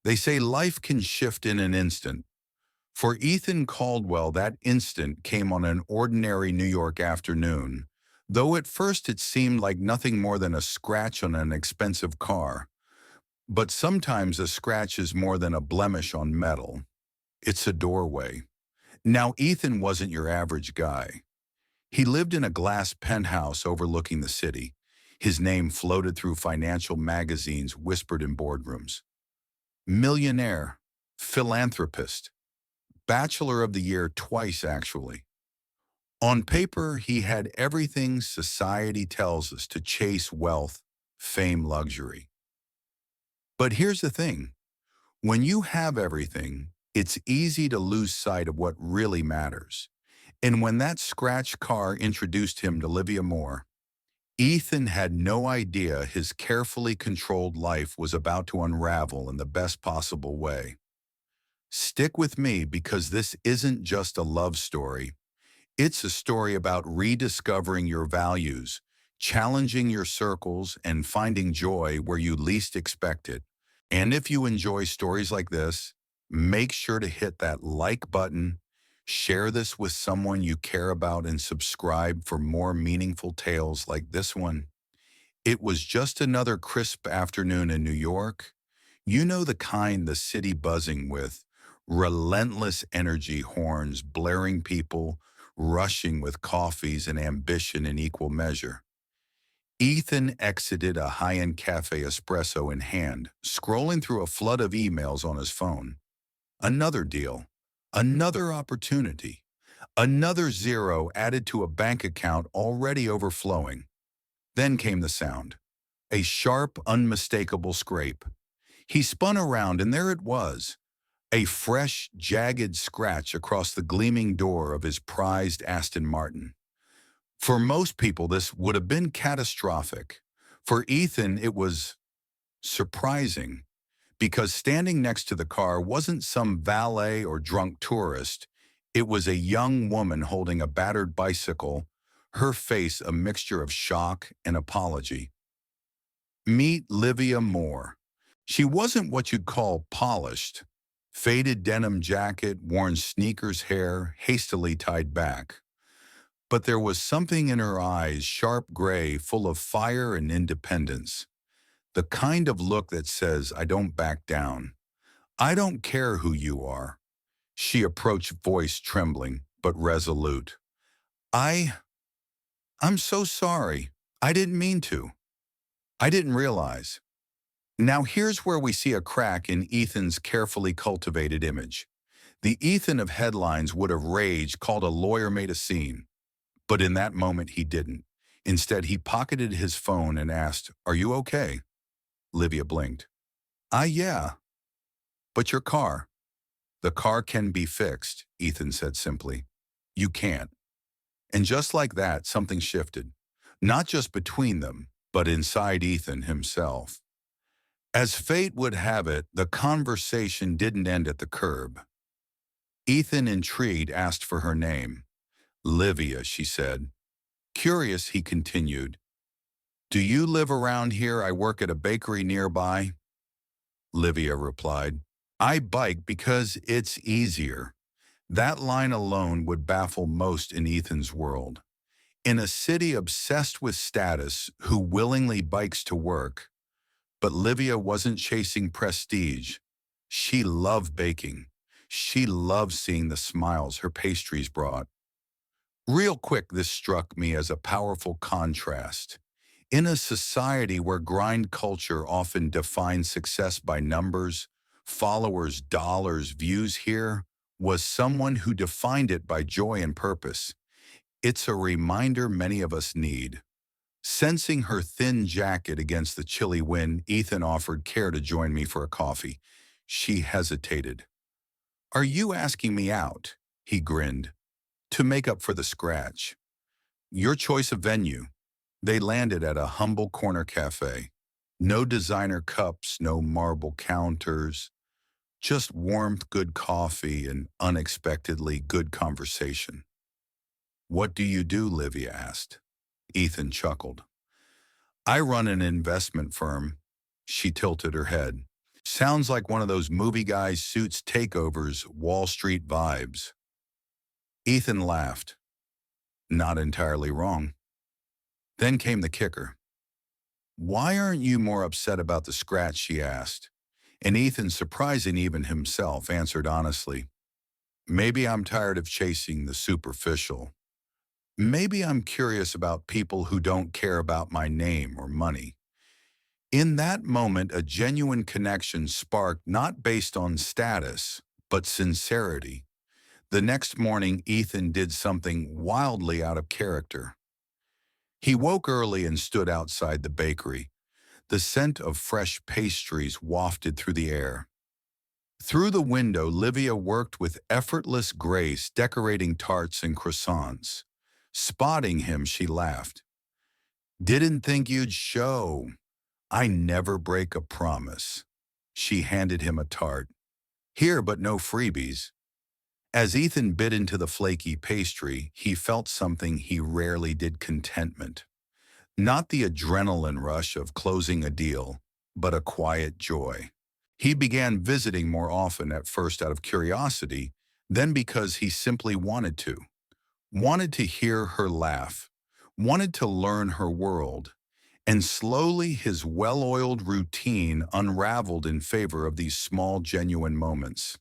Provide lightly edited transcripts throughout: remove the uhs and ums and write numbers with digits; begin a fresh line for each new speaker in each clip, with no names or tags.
They say life can shift in an instant. For Ethan Caldwell, that instant came on an ordinary New York afternoon, though at first it seemed like nothing more than a scratch on an expensive car. But sometimes a scratch is more than a blemish on metal. It's a doorway. Now, Ethan wasn't your average guy. He lived in a glass penthouse overlooking the city. His name floated through financial magazines, whispered in boardrooms. Millionaire, philanthropist, Bachelor of the Year twice, actually. On paper, he had everything society tells us to chase wealth, fame, luxury. But here's the thing. When you have everything, it's easy to lose sight of what really matters. And when that scratch car introduced him to Livia Moore, Ethan had no idea his carefully controlled life was about to unravel in the best possible way. Stick with me because this isn't just a love story. It's a story about rediscovering your values, challenging your circles, and finding joy where you least expect it. And if you enjoy stories like this, make sure to hit that like button, share this with someone you care about, and subscribe for more meaningful tales like this one. It was just another crisp afternoon in New York. You know the kind, the city buzzing with relentless energy, horns, blaring people, rushing with coffees and ambition in equal measure. Ethan exited a high-end cafe, espresso in hand, scrolling through a flood of emails on his phone. Another deal, another opportunity, another zero added to a bank account already overflowing. Then came the sound, a sharp, unmistakable scrape. He spun around, and there it was, a fresh, jagged scratch across the gleaming door of his prized Aston Martin. For most people, this would have been catastrophic. For Ethan, it was surprising, because standing next to the car wasn't some valet or drunk tourist. It was a young woman holding a battered bicycle, her face a mixture of shock and apology. Meet Livia Moore. She wasn't what you'd call polished. Faded denim jacket, worn sneakers, hair hastily tied back. But there was something in her eyes, sharp gray, full of fire and independence. The kind of look that says, I don't back down. I don't care who you are. She approached, voice trembling, but resolute. I, I'm so sorry. I didn't mean to. I didn't realize. Now here's where we see a crack in Ethan's carefully cultivated image. The Ethan of headlines would have raged, called a lawyer, made a scene. But in that moment he didn't. Instead, he pocketed his phone and asked, Are you okay? Livia blinked. Yeah. But your car? The car can be fixed, Ethan said simply. You can't. And just like that, something shifted. Not just between them, but inside Ethan himself. As fate would have it, the conversation didn't end at the curb. Ethan, intrigued, asked for her name. Livia, she said. Curious, he continued. Do you live around here? I work at a bakery nearby. Livia replied. I bike because it's easier. That line alone would baffle most in Ethan's world. In a city obsessed with status, who willingly bikes to work? But Livia wasn't chasing prestige. She loved baking. She loved seeing the smiles her pastries brought. Real quick, this struck me as a powerful contrast. In a society where grind culture often defines success by numbers, followers, dollars, views, here was someone who defined it by joy and purpose. It's a reminder many of us need. Sensing her thin jacket against the chilly wind, Ethan offered care to join me for a coffee. She hesitated. Are you asking me out? He grinned. To make up for the scratch. Your choice of venue. They landed at a humble corner cafe. No designer cups, no marble counters, just warmth, good coffee, and unexpectedly good conversation. What do you do? Livia asked. Ethan chuckled. I run an investment firm. She tilted her head. Sounds like one of those movie guys suits takeovers, Wall Street vibes. Ethan laughed. Not entirely wrong. Then came the kicker. Why aren't you more upset about the scratch, she asked. And Ethan, surprising even himself, answered honestly. Maybe I'm tired of chasing the superficial. Maybe I'm curious about people who don't care about my name or money. In that moment, a genuine connection sparked not based on status, but sincerity. The next morning, Ethan did something wildly out of character. He woke early and stood outside the bakery. The scent of fresh pastries wafted through the air. Through the window, Livia worked with effortless grace, decorating tarts and croissants. Spotting him, she laughed. Didn't think you'd show. I never break a promise. She handed him a tart. Here, but no freebies. As Ethan bit into the flaky pastry, he felt something he rarely did: contentment. Not the adrenaline rush of closing a deal, but a quiet joy. He began visiting more often, at first out of curiosity, then because he simply wanted to. Wanted to hear her laugh, wanted to learn her world, and slowly his well-oiled routine unraveled in favor of these small, genuine moments.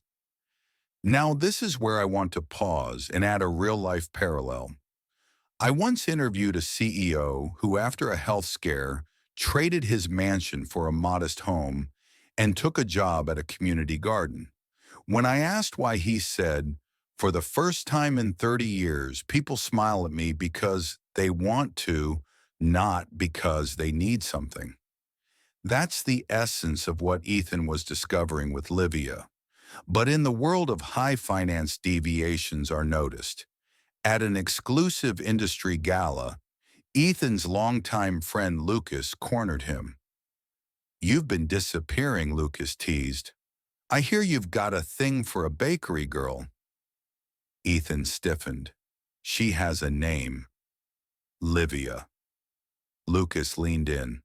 Now, this is where I want to pause and add a real-life parallel. I once interviewed a CEO who, after a health scare, traded his mansion for a modest home and took a job at a community garden. When I asked why, he said, "For the first time in 30 years, people smile at me because they want to, not because they need something." That's the essence of what Ethan was discovering with Livia. But in the world of high finance, deviations are noticed. At an exclusive industry gala, Ethan's longtime friend Lucas cornered him. "You've been disappearing," Lucas teased. "I hear you've got a thing for a bakery girl." Ethan stiffened. "She has a name. Livia." Lucas leaned in.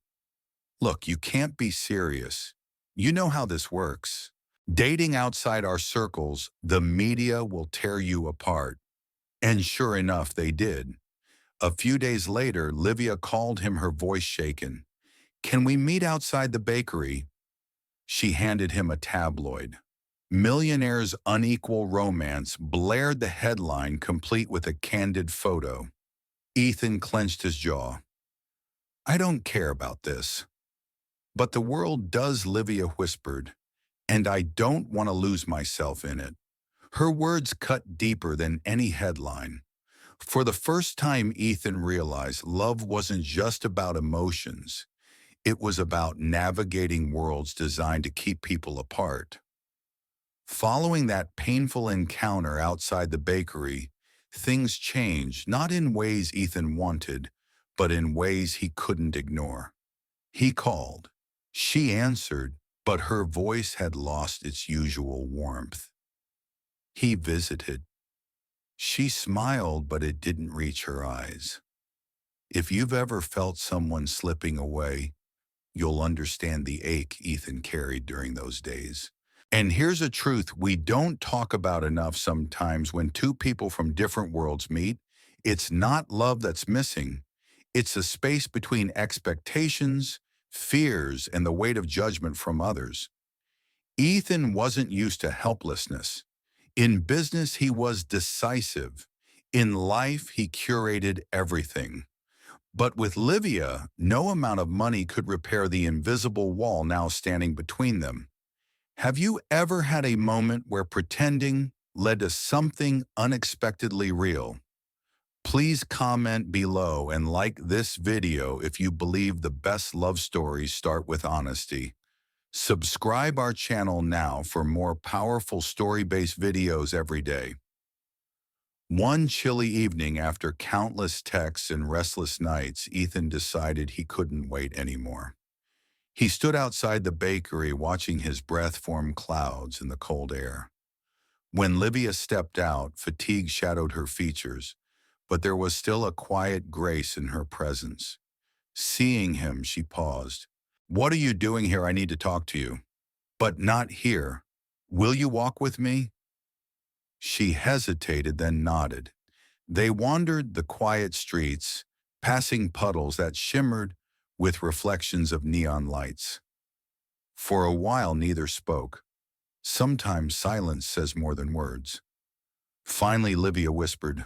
"Look, you can't be serious. You know how this works. Dating outside our circles, the media will tear you apart." And sure enough, they did. A few days later, Livia called him, her voice shaken. "Can we meet outside the bakery?" She handed him a tabloid. Millionaire's Unequal Romance blared the headline, complete with a candid photo. Ethan clenched his jaw. "I don't care about this." "But the world does," Livia whispered, "and I don't want to lose myself in it." Her words cut deeper than any headline. For the first time, Ethan realized love wasn't just about emotions. It was about navigating worlds designed to keep people apart. Following that painful encounter outside the bakery, things changed, not in ways Ethan wanted, but in ways he couldn't ignore. He called. She answered, but her voice had lost its usual warmth. He visited. She smiled, but it didn't reach her eyes. If you've ever felt someone slipping away, you'll understand the ache Ethan carried during those days. And here's a truth we don't talk about enough sometimes: when two people from different worlds meet, it's not love that's missing. It's a space between expectations, fears, and the weight of judgment from others. Ethan wasn't used to helplessness. In business, he was decisive. In life, he curated everything. But with Livia, no amount of money could repair the invisible wall now standing between them. Have you ever had a moment where pretending led to something unexpectedly real? Please comment below and like this video if you believe the best love stories start with honesty. Subscribe our channel now for more powerful story-based videos every day. One chilly evening, after countless texts and restless nights, Ethan decided he couldn't wait anymore. He stood outside the bakery, watching his breath form clouds in the cold air. When Livia stepped out, fatigue shadowed her features, but there was still a quiet grace in her presence. Seeing him, she paused. "What are you doing here? I need to talk to you." But not here. Will you walk with me? She hesitated, then nodded. They wandered the quiet streets, passing puddles that shimmered with reflections of neon lights. For a while, neither spoke. Sometimes silence says more than words. Finally, Livia whispered,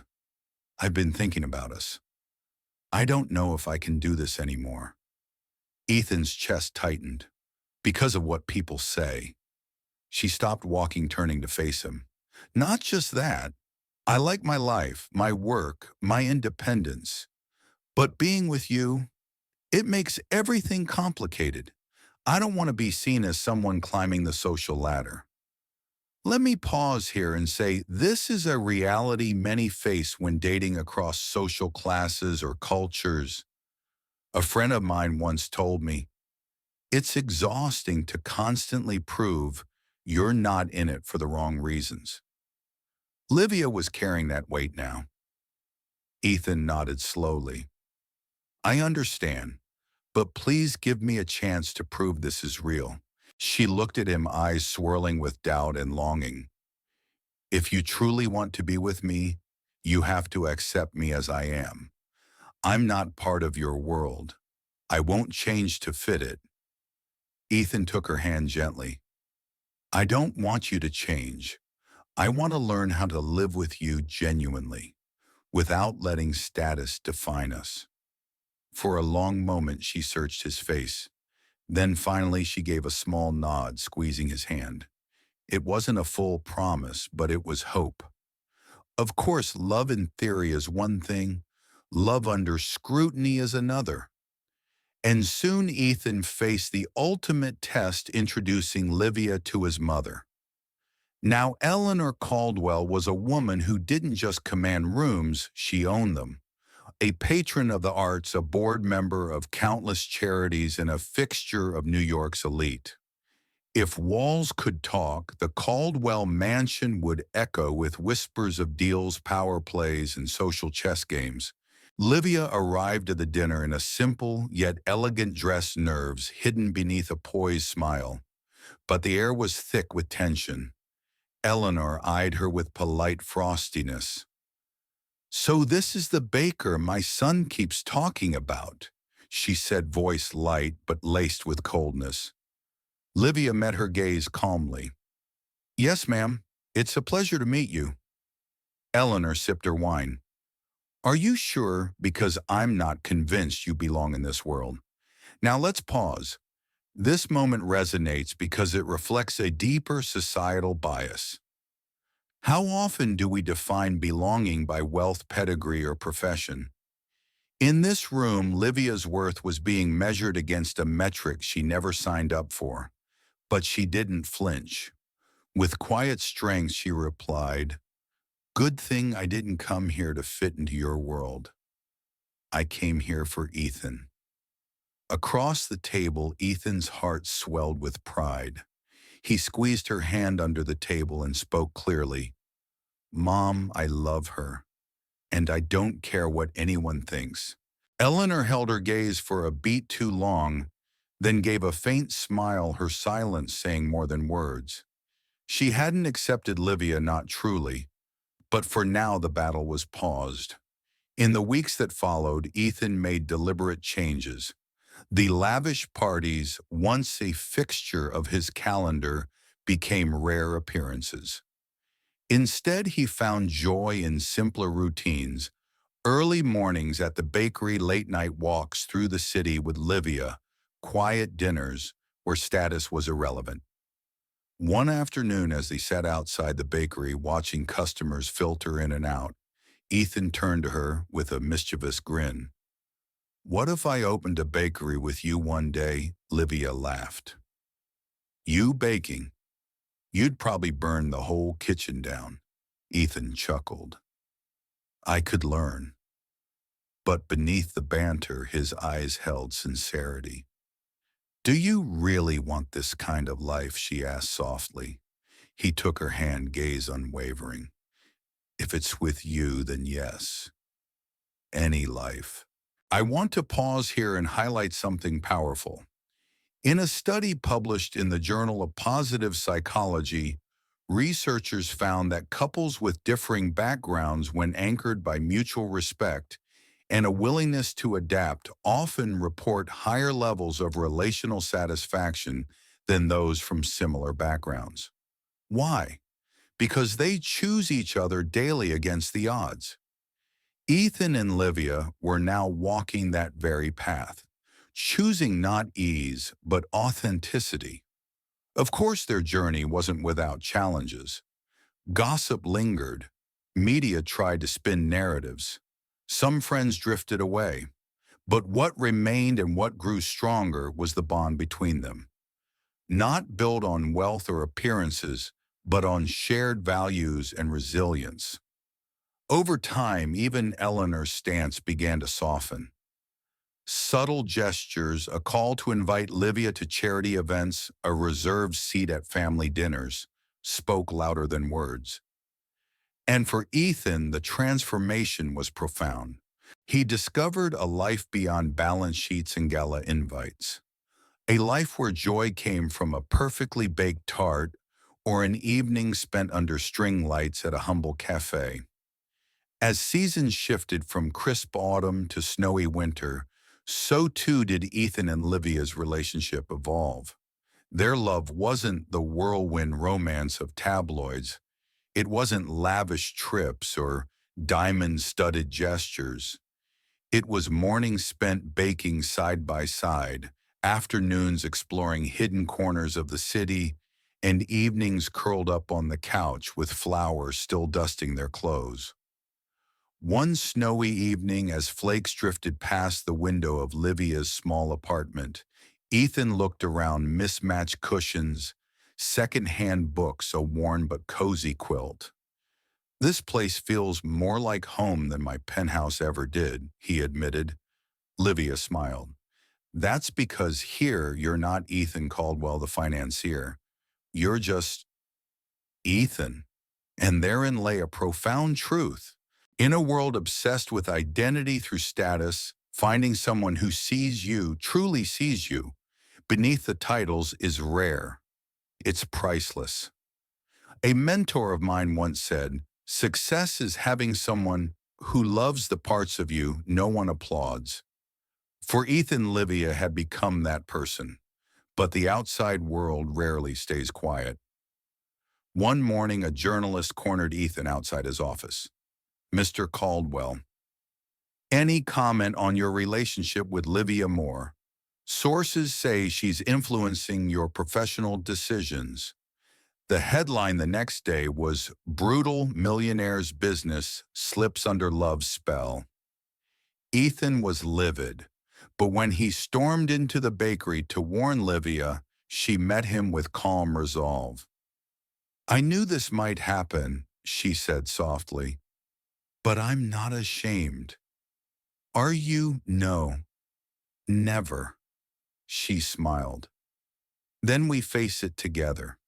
I've been thinking about us. I don't know if I can do this anymore. Ethan's chest tightened. Because of what people say. She stopped walking, turning to face him. Not just that. I like my life, my work, my independence. But being with you, it makes everything complicated. I don't want to be seen as someone climbing the social ladder. Let me pause here and say this is a reality many face when dating across social classes or cultures. A friend of mine once told me, it's exhausting to constantly prove you're not in it for the wrong reasons. Livia was carrying that weight now. Ethan nodded slowly. I understand, but please give me a chance to prove this is real. She looked at him, eyes swirling with doubt and longing. If you truly want to be with me, you have to accept me as I am. I'm not part of your world. I won't change to fit it. Ethan took her hand gently. I don't want you to change. I want to learn how to live with you genuinely, without letting status define us. For a long moment, she searched his face. Then finally, she gave a small nod, squeezing his hand. It wasn't a full promise, but it was hope. Of course, love in theory is one thing. Love under scrutiny is another. And soon Ethan faced the ultimate test, introducing Livia to his mother. Now, Eleanor Caldwell was a woman who didn't just command rooms, she owned them. A patron of the arts, a board member of countless charities, and a fixture of New York's elite. If walls could talk, the Caldwell mansion would echo with whispers of deals, power plays, and social chess games. Livia arrived at the dinner in a simple yet elegant dress, nerves hidden beneath a poised smile. But the air was thick with tension. Eleanor eyed her with polite frostiness. So this is the baker my son keeps talking about, she said, voice light but laced with coldness. Livia met her gaze calmly. Yes, ma'am. It's a pleasure to meet you. Eleanor sipped her wine. Are you sure? Because I'm not convinced you belong in this world. Now let's pause. This moment resonates because it reflects a deeper societal bias. How often do we define belonging by wealth, pedigree, or profession? In this room, Livia's worth was being measured against a metric she never signed up for. But she didn't flinch. With quiet strength, she replied, Good thing I didn't come here to fit into your world. I came here for Ethan. Across the table, Ethan's heart swelled with pride. He squeezed her hand under the table and spoke clearly. Mom, I love her, and I don't care what anyone thinks. Eleanor held her gaze for a beat too long, then gave a faint smile, her silence saying more than words. She hadn't accepted Livia, not truly, but for now the battle was paused. In the weeks that followed, Ethan made deliberate changes. The lavish parties, once a fixture of his calendar, became rare appearances. Instead, he found joy in simpler routines, early mornings at the bakery, late-night walks through the city with Livia, quiet dinners where status was irrelevant. One afternoon, as they sat outside the bakery watching customers filter in and out, Ethan turned to her with a mischievous grin. What if I opened a bakery with you one day? Livia laughed. You baking? You'd probably burn the whole kitchen down. Ethan chuckled. I could learn. But beneath the banter, his eyes held sincerity. Do you really want this kind of life? She asked softly. He took her hand, gaze unwavering. If it's with you, then yes. Any life. I want to pause here and highlight something powerful. In a study published in the Journal of Positive Psychology, researchers found that couples with differing backgrounds, when anchored by mutual respect and a willingness to adapt, often report higher levels of relational satisfaction than those from similar backgrounds. Why? Because they choose each other daily against the odds. Ethan and Livia were now walking that very path, choosing not ease, but authenticity. Of course, their journey wasn't without challenges. Gossip lingered. Media tried to spin narratives. Some friends drifted away. But what remained and what grew stronger was the bond between them. Not built on wealth or appearances, but on shared values and resilience. Over time, even Eleanor's stance began to soften. Subtle gestures, a call to invite Livia to charity events, a reserved seat at family dinners, spoke louder than words. And for Ethan, the transformation was profound. He discovered a life beyond balance sheets and gala invites. A life where joy came from a perfectly baked tart or an evening spent under string lights at a humble cafe. As seasons shifted from crisp autumn to snowy winter, so too did Ethan and Livia's relationship evolve. Their love wasn't the whirlwind romance of tabloids. It wasn't lavish trips or diamond-studded gestures. It was mornings spent baking side by side, afternoons exploring hidden corners of the city, and evenings curled up on the couch with flowers still dusting their clothes. One snowy evening, as flakes drifted past the window of Livia's small apartment, Ethan looked around: mismatched cushions, second-hand books, a worn but cozy quilt. "This place feels more like home than my penthouse ever did," he admitted. Livia smiled. "That's because here you're not Ethan Caldwell, the financier. You're just Ethan." And therein lay a profound truth. In a world obsessed with identity through status, finding someone who sees you, truly sees you, beneath the titles is rare. It's priceless. A mentor of mine once said, "Success is having someone who loves the parts of you no one applauds." For Ethan, Livia had become that person, but the outside world rarely stays quiet. One morning, a journalist cornered Ethan outside his office. "Mr. Caldwell, any comment on your relationship with Livia Moore? Sources say she's influencing your professional decisions." The headline the next day was, "Brutal Millionaire's Business Slips Under Love's Spell." Ethan was livid, but when he stormed into the bakery to warn Livia, she met him with calm resolve. "I knew this might happen," she said softly, "but I'm not ashamed." "Are you?" "No, never." She smiled. "Then we face it together."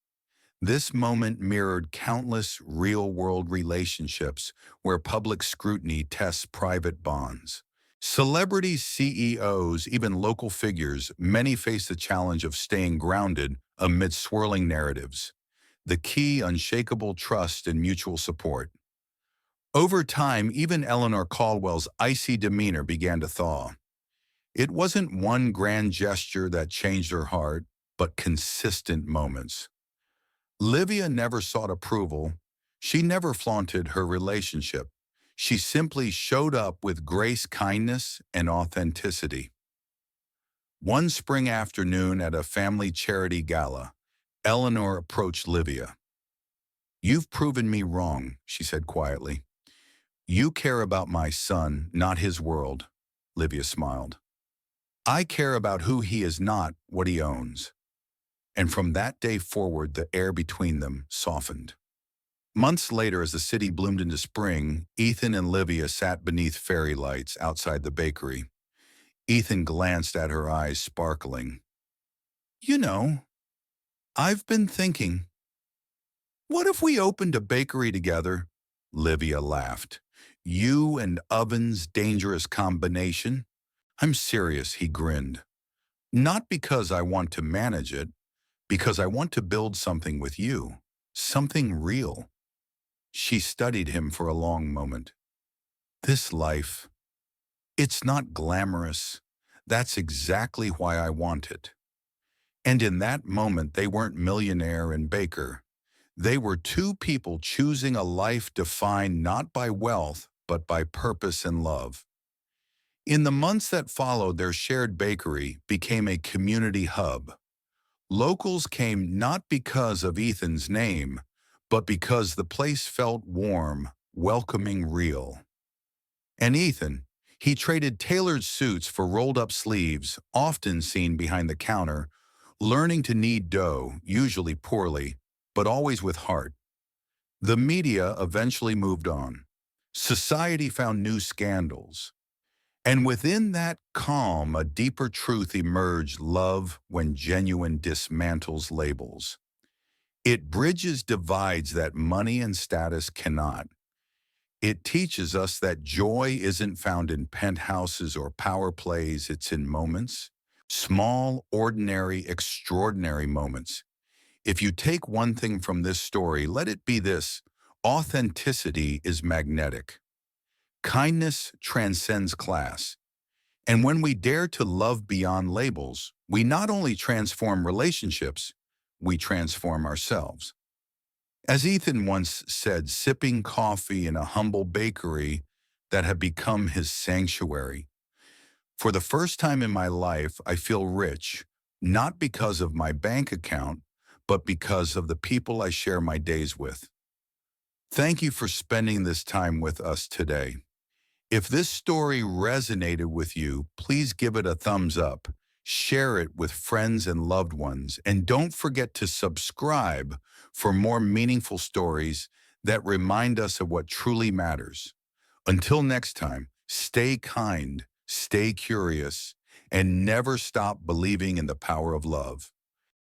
This moment mirrored countless real-world relationships where public scrutiny tests private bonds. Celebrities, CEOs, even local figures, many face the challenge of staying grounded amid swirling narratives. The key: unshakable trust and mutual support. Over time, even Eleanor Caldwell's icy demeanor began to thaw. It wasn't one grand gesture that changed her heart, but consistent moments. Livia never sought approval. She never flaunted her relationship. She simply showed up with grace, kindness, and authenticity. One spring afternoon at a family charity gala, Eleanor approached Livia. "You've proven me wrong," she said quietly. "You care about my son, not his world." Livia smiled. "I care about who he is, not what he owns." And from that day forward, the air between them softened. Months later, as the city bloomed into spring, Ethan and Livia sat beneath fairy lights outside the bakery. Ethan glanced at her, eyes sparkling. "You know, I've been thinking, what if we opened a bakery together?" Livia laughed. "You and ovens, dangerous combination." "I'm serious," he grinned. Not because I want to manage it, because I want to build something with you, something real. She studied him for a long moment. This life, it's not glamorous. That's exactly why I want it. And in that moment, they weren't Millionaire and Baker. They were two people choosing a life defined not by wealth, but by purpose and love. In the months that followed, their shared bakery became a community hub. Locals came not because of Ethan's name, but because the place felt warm, welcoming, real. And Ethan, he traded tailored suits for rolled-up sleeves, often seen behind the counter, learning to knead dough, usually poorly, but always with heart. The media eventually moved on. Society found new scandals. And within that calm, a deeper truth emerged: love, when genuine, dismantles labels. It bridges divides that money and status cannot. It teaches us that joy isn't found in penthouses or power plays, it's in moments. Small, ordinary, extraordinary moments. If you take one thing from this story, let it be this: authenticity is magnetic. Kindness transcends class. And when we dare to love beyond labels, we not only transform relationships, we transform ourselves. As Ethan once said, sipping coffee in a humble bakery that had become his sanctuary. For the first time in my life, I feel rich, not because of my bank account, but because of the people I share my days with. Thank you for spending this time with us today. If this story resonated with you, please give it a thumbs up, share it with friends and loved ones, and don't forget to subscribe for more meaningful stories that remind us of what truly matters. Until next time, stay kind, stay curious, and never stop believing in the power of love.